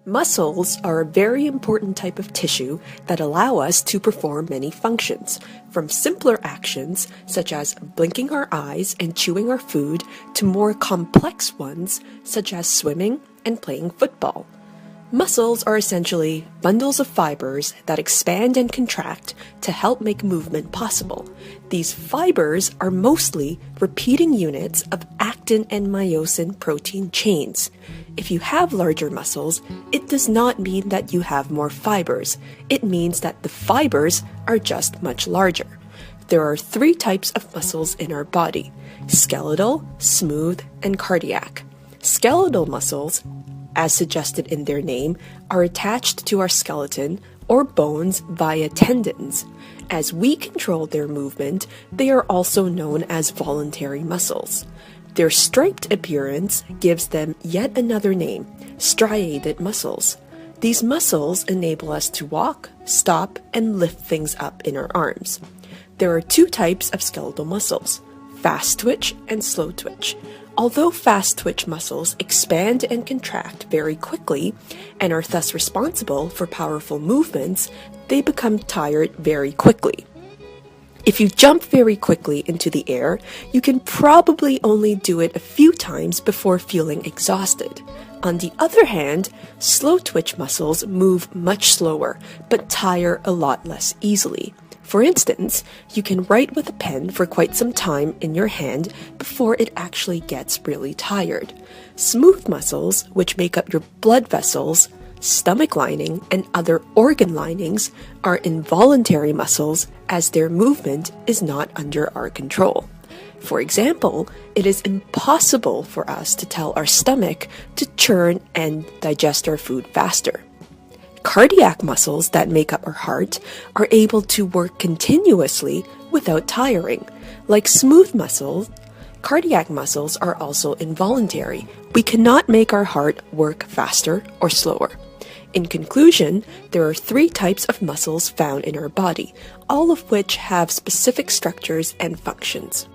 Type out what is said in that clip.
Muscles are a very important type of tissue that allow us to perform many functions, from simpler actions such as blinking our eyes and chewing our food to more complex ones such as swimming and playing football. Muscles are essentially bundles of fibers that expand and contract to help make movement possible. These fibers are mostly repeating units of actin and myosin protein chains. If you have larger muscles, it does not mean that you have more fibers. It means that the fibers are just much larger. There are three types of muscles in our body: skeletal, smooth, and cardiac. Skeletal muscles, as suggested in their name, are attached to our skeleton or bones via tendons. As we control their movement, they are also known as voluntary muscles. Their striped appearance gives them yet another name, striated muscles. These muscles enable us to walk, stop, and lift things up in our arms. There are two types of skeletal muscles: fast twitch and slow twitch. Although fast twitch muscles expand and contract very quickly and are thus responsible for powerful movements, they become tired very quickly. If you jump very quickly into the air, you can probably only do it a few times before feeling exhausted. On the other hand, slow twitch muscles move much slower, but tire a lot less easily. For instance, you can write with a pen for quite some time in your hand before it actually gets really tired. Smooth muscles, which make up your blood vessels, stomach lining, and other organ linings, are involuntary muscles as their movement is not under our control. For example, it is impossible for us to tell our stomach to churn and digest our food faster. Cardiac muscles that make up our heart are able to work continuously without tiring. Like smooth muscles, cardiac muscles are also involuntary. We cannot make our heart work faster or slower. In conclusion, there are three types of muscles found in our body, all of which have specific structures and functions.